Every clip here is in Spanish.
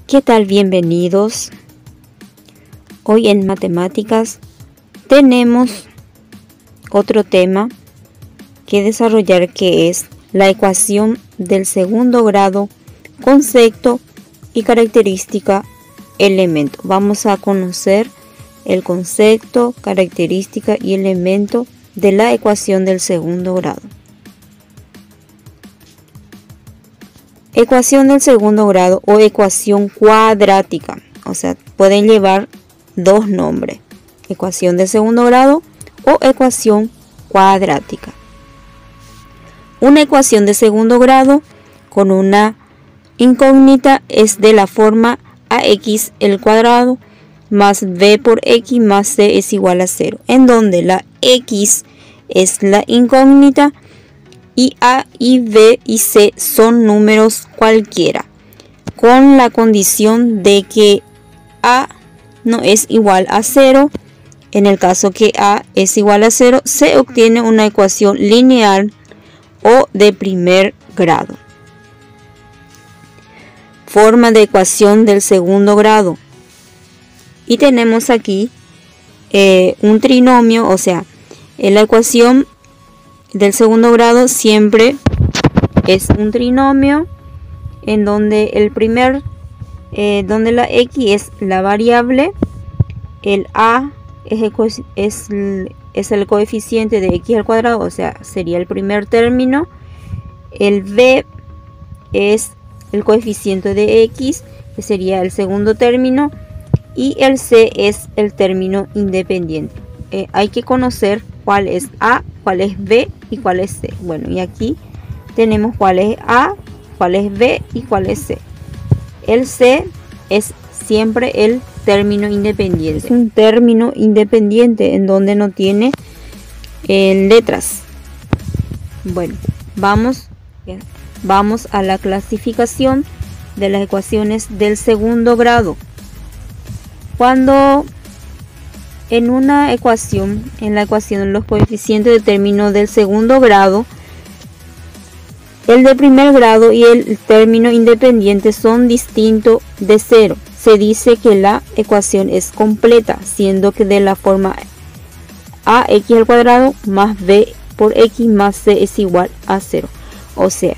¿Qué tal? Bienvenidos. Hoy en matemáticas tenemos otro tema que desarrollar, que es la ecuación del segundo grado, concepto y característica, elemento. Vamos a conocer el concepto, característica y elemento de la ecuación del segundo grado. Ecuación del segundo grado o ecuación cuadrática, o sea, pueden llevar dos nombres: ecuación de segundo grado o ecuación cuadrática. Una ecuación de segundo grado con una incógnita es de la forma ax el cuadrado más b por x más c es igual a 0, en donde la x es la incógnita y a y b y c son números cualquiera, con la condición de que a no es igual a 0. En el caso que a es igual a 0, se obtiene una ecuación lineal o de primer grado. Forma de ecuación del segundo grado. Y tenemos aquí un trinomio, o sea, en la ecuación del segundo grado siempre es un trinomio en donde donde la x es la variable, el a es el coeficiente de x al cuadrado, o sea, sería el primer término, el b es el coeficiente de x, que sería el segundo término, y el c es el término independiente. Hay que conocer cuál es a, cuál es b y cuál es c. Bueno, y aquí tenemos cuál es a, cuál es b y cuál es c. El c es siempre el término independiente. Es un término independiente en donde no tiene letras. Bueno, vamos a la clasificación de las ecuaciones del segundo grado. Cuando en una ecuación, en la ecuación de los coeficientes de término del segundo grado, el de primer grado y el término independiente son distintos de 0. Se dice que la ecuación es completa, siendo que de la forma ax al cuadrado más b por x más c es igual a 0. O sea,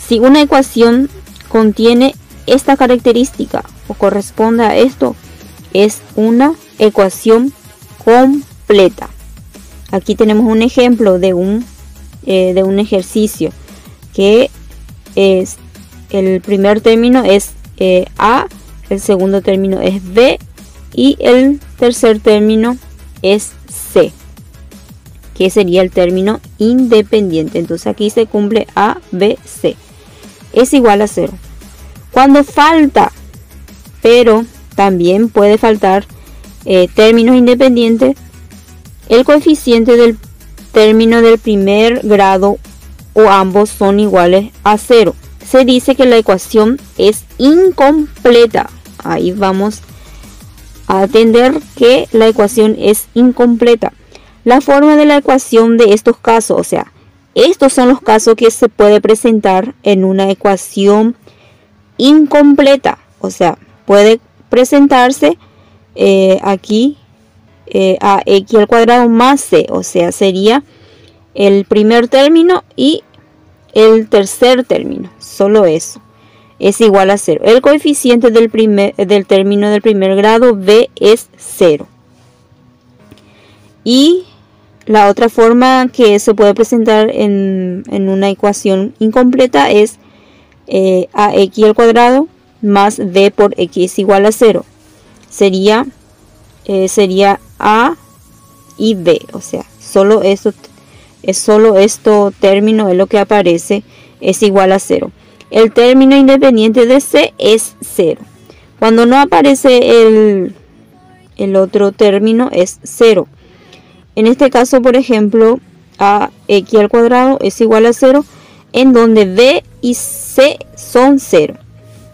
si una ecuación contiene esta característica o corresponde a esto, es una ecuación completa. Aquí tenemos un ejemplo de un ejercicio que es el primer término es a, el segundo término es b y el tercer término es c, que sería el término independiente. Entonces aquí se cumple a, b, c es igual a 0. Cuando falta, pero también puede faltar términos independientes, el coeficiente del término del primer grado o ambos son iguales a 0. Se dice que la ecuación es incompleta. Ahí vamos a atender que la ecuación es incompleta. La forma de la ecuación de estos casos, o sea, estos son los casos que se puede presentar en una ecuación incompleta. O sea, puede presentarse aquí ax al cuadrado más c, o sea, sería el primer término y el tercer término, solo eso, es igual a 0. El coeficiente del término del primer grado, b, es 0. Y la otra forma que se puede presentar en una ecuación incompleta es ax al cuadrado más b por x es igual a 0. Sería a y b, o sea, solo esto término es lo que aparece, es igual a 0. El término independiente de c es 0. Cuando no aparece el otro término es 0. En este caso, por ejemplo, ax al cuadrado es igual a 0, en donde b y c son 0.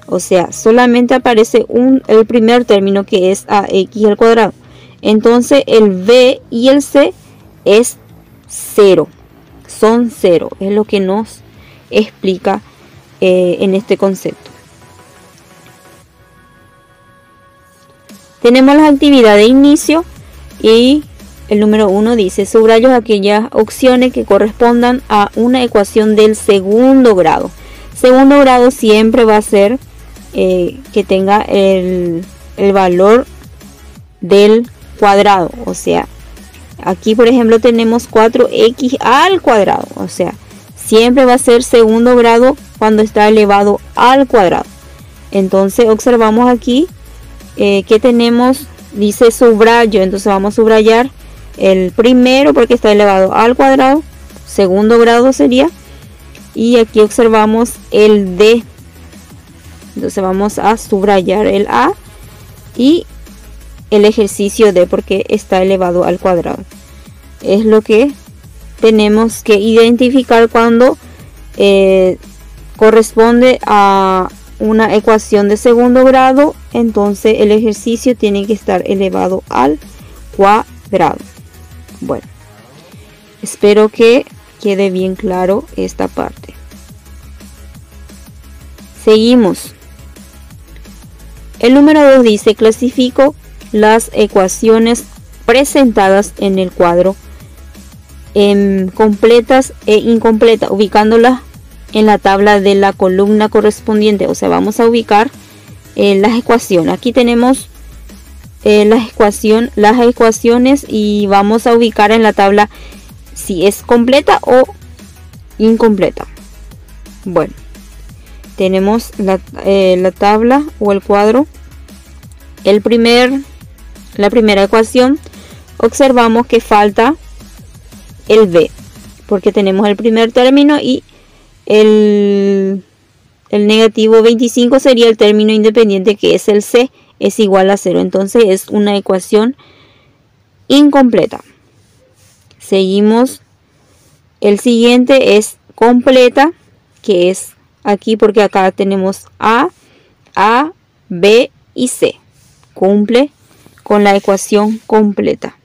O sea, solamente aparece el primer término, que es ax al cuadrado. Entonces el b y el c es 0. Son 0. Es lo que nos explica en este concepto. Tenemos las actividades de inicio y el número 1 dice: subrayo aquellas opciones que correspondan a una ecuación del segundo grado. Segundo grado siempre va a ser que tenga el valor del cuadrado. O sea, aquí por ejemplo tenemos 4x al cuadrado. O sea, siempre va a ser segundo grado cuando está elevado al cuadrado. Entonces observamos aquí que tenemos, dice subrayo. Entonces vamos a subrayar el primero porque está elevado al cuadrado. Segundo grado sería. Y aquí observamos el D. Entonces vamos a subrayar el A y el ejercicio D porque está elevado al cuadrado. Es lo que tenemos que identificar cuando corresponde a una ecuación de segundo grado. Entonces el ejercicio tiene que estar elevado al cuadrado. Bueno, espero que quede bien claro esta parte. Seguimos. El número 2 dice: clasifico las ecuaciones presentadas en el cuadro en completas e incompletas, ubicándolas en la tabla de la columna correspondiente. O sea, vamos a ubicar las ecuaciones. Aquí tenemos las ecuaciones y vamos a ubicar en la tabla si es completa o incompleta. Bueno, tenemos la tabla o el cuadro. La primera ecuación, observamos que falta el b, porque tenemos el primer término y el negativo 25 sería el término independiente, que es el c, es igual a 0. Entonces es una ecuación incompleta. Seguimos. El siguiente es completa, que es aquí porque acá tenemos A, B y C. Cumple con la ecuación completa.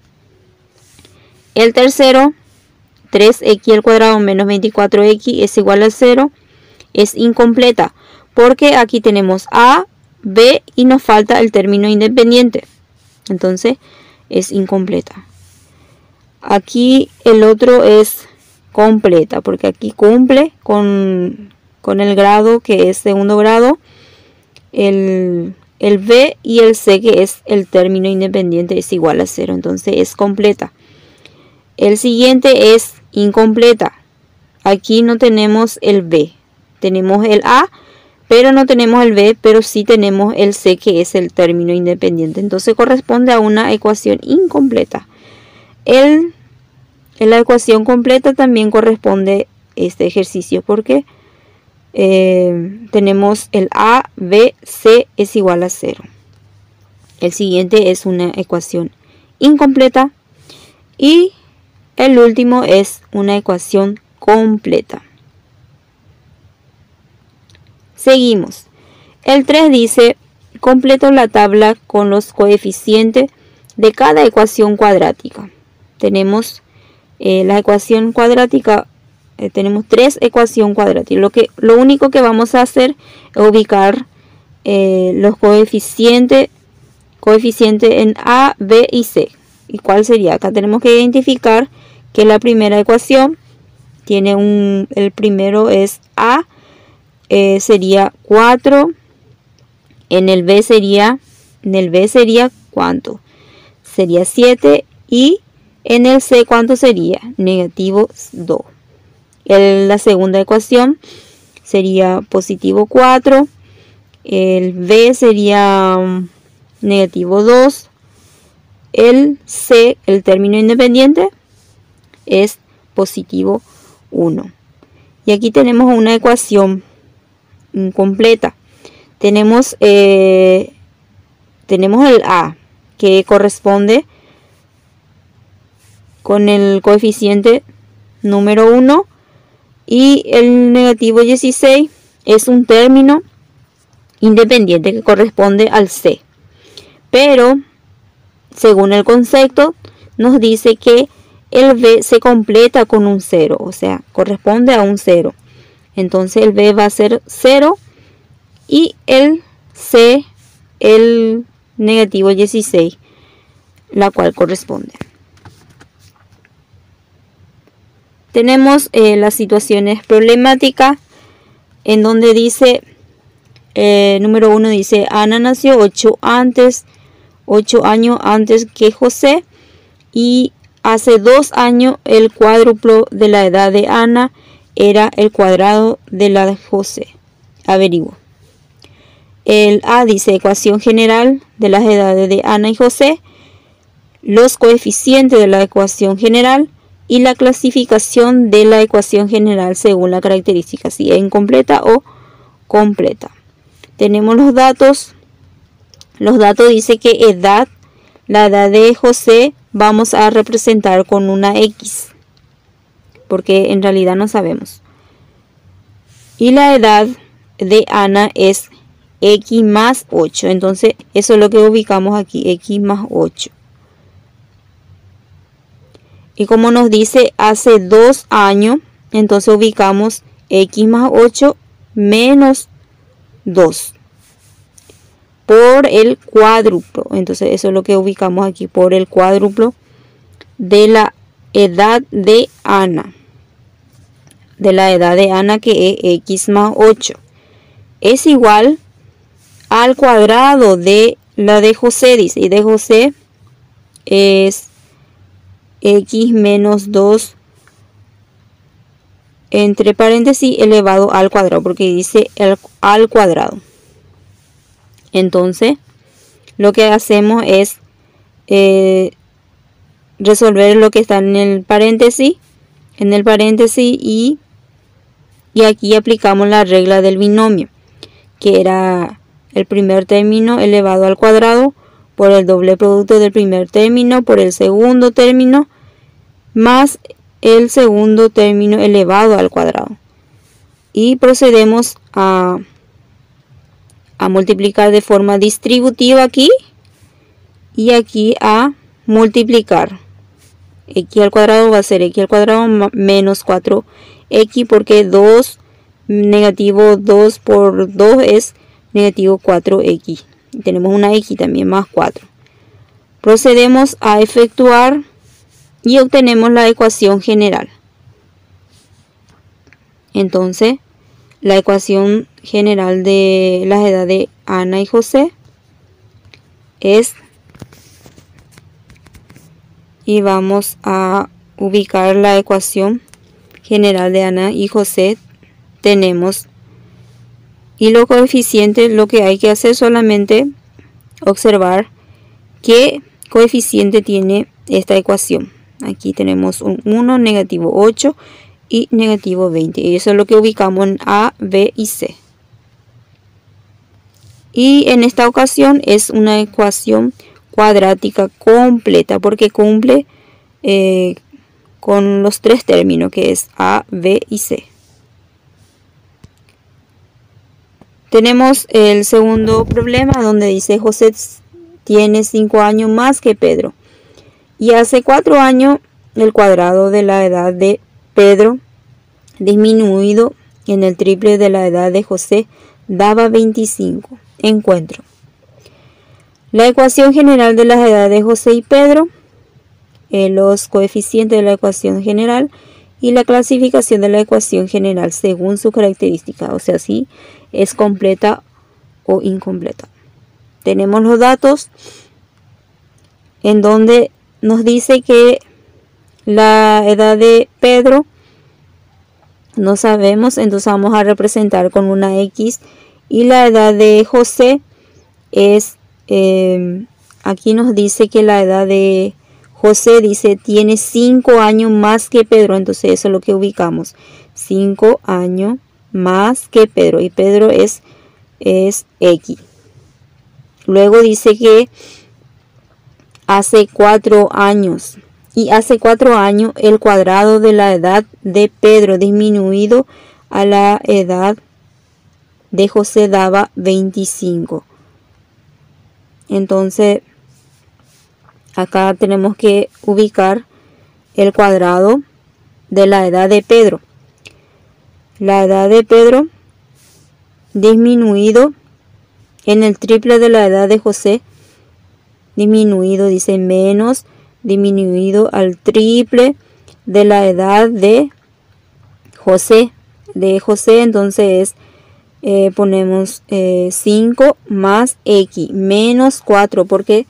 El tercero, 3x al cuadrado menos 24x es igual a 0, es incompleta porque aquí tenemos A, B y nos falta el término independiente. Entonces es incompleta. Aquí el otro es completa porque aquí cumple con el grado que es segundo grado, el B y el C, que es el término independiente, es igual a 0. Entonces es completa. El siguiente es incompleta. Aquí no tenemos el B. Tenemos el A, pero no tenemos el B, pero sí tenemos el C, que es el término independiente. Entonces corresponde a una ecuación incompleta. En la ecuación completa también corresponde este ejercicio porque tenemos el A, B, C es igual a 0. El siguiente es una ecuación incompleta y el último es una ecuación completa. Seguimos. El 3 dice: completo la tabla con los coeficientes de cada ecuación cuadrática. Tenemos la ecuación cuadrática. Tenemos 3 ecuaciones cuadráticas. Lo único que vamos a hacer es ubicar los coeficientes en A, B y C. ¿Y cuál sería? Acá tenemos que identificar que la primera ecuación tiene el primero es A, sería 4. En el B sería ¿cuánto? Sería 7. Y en el C, ¿cuánto sería? Negativo 2. La segunda ecuación sería positivo 4. El B sería negativo 2. El C, el término independiente, es positivo 1. Y aquí tenemos una ecuación incompleta. Tenemos el A, que corresponde con el coeficiente número 1. Y el negativo 16 es un término independiente que corresponde al C. Pero, según el concepto, nos dice que el B se completa con un 0. O sea, corresponde a un 0. Entonces el B va a ser 0. Y el C, el negativo 16, la cual corresponde. Tenemos las situaciones problemáticas en donde dice, número 1 dice, Ana nació 8 años antes que José, y hace 2 años el cuádruplo de la edad de Ana era el cuadrado de la de José. Averiguo. El A dice ecuación general de las edades de Ana y José, los coeficientes de la ecuación general y la clasificación de la ecuación general según la característica, si es incompleta o completa. Tenemos los datos. Los datos dice que edad, la edad de José vamos a representar con una X, porque en realidad no sabemos. Y la edad de Ana es X más 8, entonces eso es lo que ubicamos aquí, X más 8. Y como nos dice hace 2 años, entonces ubicamos X más 8 menos 2 por el cuádruplo. Entonces eso es lo que ubicamos aquí, por el cuádruplo de la edad de Ana. De la edad de Ana, que es X más 8. Es igual al cuadrado de la de José, dice. Y de José es X menos 2 entre paréntesis elevado al cuadrado, porque dice al cuadrado. Entonces lo que hacemos es resolver lo que está en el paréntesis y aquí aplicamos la regla del binomio, que era el primer término elevado al cuadrado por el doble producto del primer término por el segundo término más el segundo término elevado al cuadrado. Y procedemos a multiplicar de forma distributiva aquí y aquí a multiplicar. X al cuadrado va a ser X al cuadrado menos 4X, porque 2 negativo 2 por 2 es negativo 4X. Tenemos una X también más 4. Procedemos a efectuar y obtenemos la ecuación general. Entonces, la ecuación general de las edades de Ana y José es, y vamos a ubicar la ecuación general de Ana y José. Tenemos, y los coeficientes, lo que hay que hacer solamente observar qué coeficiente tiene esta ecuación. Aquí tenemos un 1, negativo 8 y negativo 20. Y eso es lo que ubicamos en A, B y C. Y en esta ocasión es una ecuación cuadrática completa, porque cumple con los 3 términos, que es A, B y C. Tenemos el segundo problema, donde dice José tiene 5 años más que Pedro, y hace 4 años el cuadrado de la edad de Pedro disminuido en el triple de la edad de José daba 25. Encuentro la ecuación general de las edades de José y Pedro, los coeficientes de la ecuación general y la clasificación de la ecuación general según su característica, o sea, si es completa o incompleta. Tenemos los datos en donde nos dice que la edad de Pedro no sabemos, entonces vamos a representar con una X, y la edad de José es, aquí nos dice que la edad de José dice tiene 5 años más que Pedro, entonces eso es lo que ubicamos, 5 años más que Pedro, y Pedro es X. Luego dice que hace 4 años, y hace 4 años el cuadrado de la edad de Pedro disminuido a la edad de José daba 25. Entonces acá tenemos que ubicar el cuadrado de la edad de Pedro. La edad de Pedro disminuido en el triple de la edad de José disminuido, dice menos, disminuido al triple de la edad de José. Entonces ponemos 5 más x menos 4, porque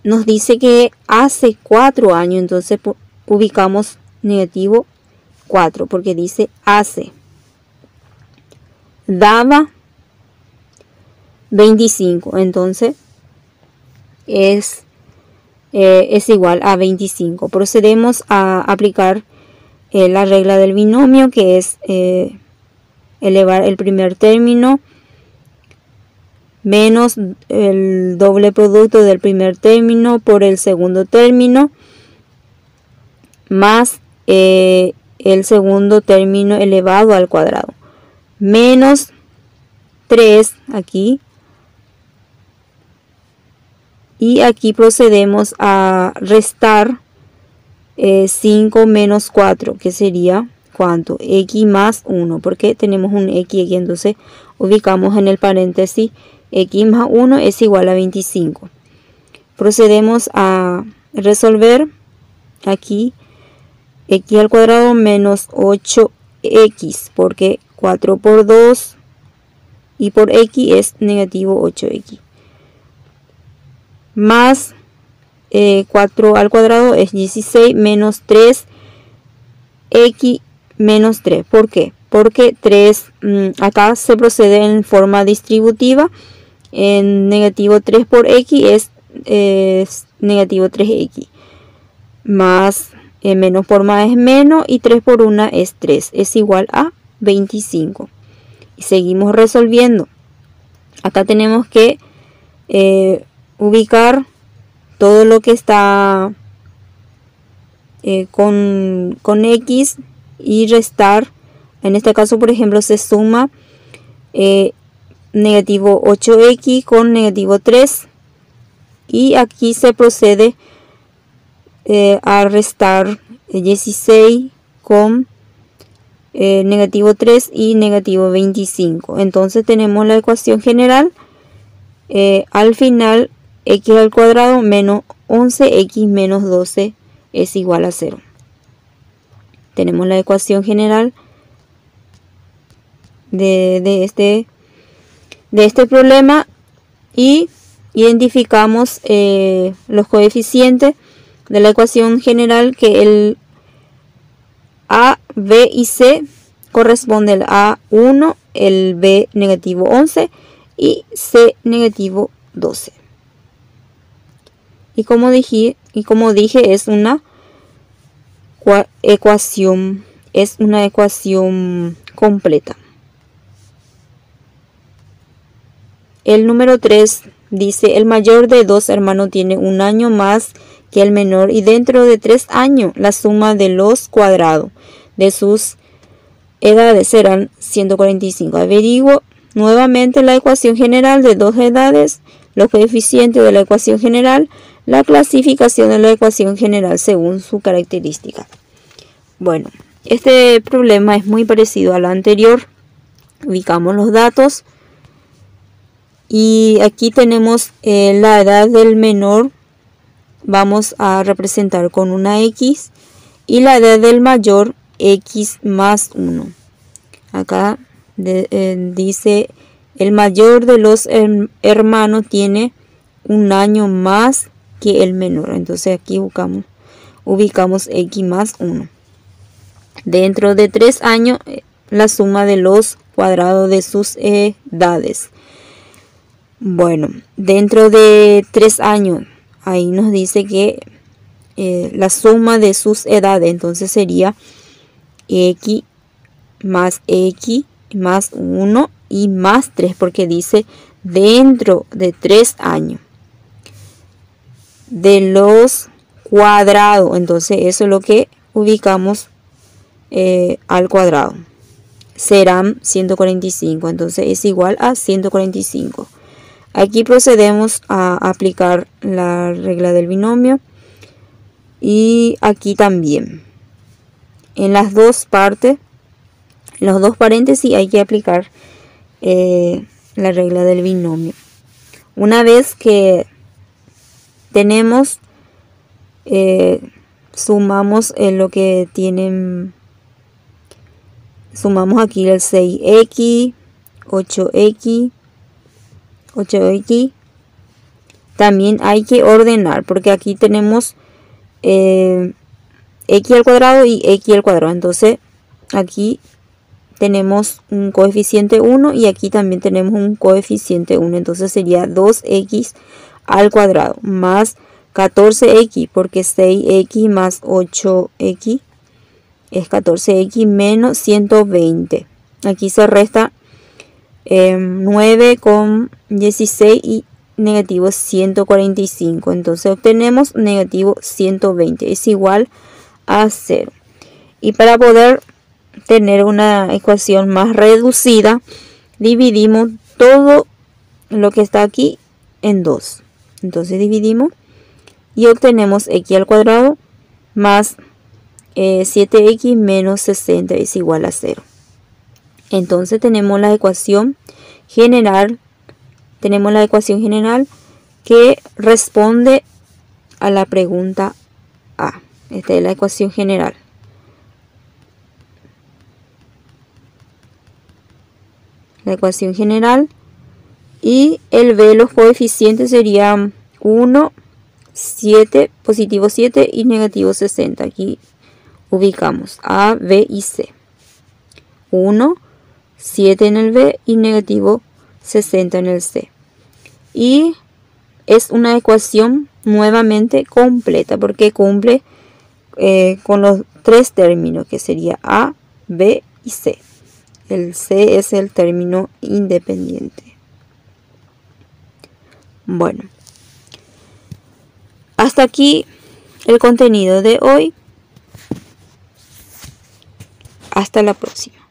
nos dice que hace 4 años, entonces ubicamos negativo 4, porque dice hace. Daba 25, entonces es igual a 25. Procedemos a aplicar la regla del binomio, que es elevar el primer término menos el doble producto del primer término por el segundo término más el segundo término elevado al cuadrado, menos 3 aquí, y aquí procedemos a restar 5 menos 4, que sería ¿cuánto? X más 1, porque tenemos un X aquí, entonces ubicamos en el paréntesis X más 1 es igual a 25. Procedemos a resolver aquí X al cuadrado menos 8X, porque 4 por 2 y por X es negativo 8X. Más 4 al cuadrado es 16 menos 3X menos 3. ¿Por qué? Porque 3 acá se procede en forma distributiva. En negativo 3 por X es negativo 3X. Más menos por más es menos, y 3 por 1 es 3. Es igual a 25. Y seguimos resolviendo. Acá tenemos que ubicar todo lo que está con X y restar. En este caso, por ejemplo, se suma negativo 8X con negativo 3, y aquí se procede a restar 16 con negativo 3 y negativo 25. Entonces tenemos la ecuación general. Al final, X al cuadrado menos 11X menos 12 es igual a 0. Tenemos la ecuación general de este problema, y identificamos los coeficientes de la ecuación general, que el A, B y C corresponde al A 1, el B negativo 11 y C negativo 12. Y como dije, es una ecuación completa. El número 3 dice: el mayor de 2 hermanos tiene un año más que el menor, y dentro de 3 años la suma de los cuadrados de sus edades serán 145. Averiguo nuevamente la ecuación general de dos edades, los coeficientes de la ecuación general, la clasificación de la ecuación general según su característica. Bueno, este problema es muy parecido al anterior. Ubicamos los datos y aquí tenemos la edad del menor. Vamos a representar con una X, y la edad del mayor X más 1. Acá dice: el mayor de los hermanos tiene un año más que el menor. Entonces aquí ubicamos X más 1. Dentro de 3 años la suma de los cuadrados de sus edades. Bueno, dentro de 3 años, ahí nos dice que la suma de sus edades, entonces sería X más 1 y más 3, porque dice dentro de 3 años de los cuadrados. Entonces eso es lo que ubicamos al cuadrado. Serán 145, entonces es igual a 145. Aquí procedemos a aplicar la regla del binomio, y aquí también en las dos partes, en los dos paréntesis, hay que aplicar la regla del binomio. Una vez que tenemos, sumamos lo que tienen, sumamos aquí el 6x, 8x, 8x. También hay que ordenar porque aquí tenemos x al cuadrado y x al cuadrado. Entonces aquí tenemos un coeficiente 1 y aquí también tenemos un coeficiente 1. Entonces sería 2x al cuadrado más 14x, porque 6x más 8x es 14x menos 120. Aquí se resta 9 con 16 y negativo 145. Entonces obtenemos negativo 120 es igual a 0. Y para poder tener una ecuación más reducida, dividimos todo lo que está aquí en 2. Entonces dividimos y obtenemos x al cuadrado más 7x menos 60 es igual a 0. Entonces tenemos la ecuación general. Tenemos la ecuación general que responde a la pregunta A. Esta es la ecuación general. La ecuación general. Y el B, los coeficientes serían 1, 7, positivo 7 y negativo 60. Aquí ubicamos A, B y C. 1, 7 en el B y negativo 60 en el C. Y es una ecuación nuevamente completa porque cumple con los tres términos que sería A, B y C. El C es el término independiente. Bueno, hasta aquí el contenido de hoy. Hasta la próxima.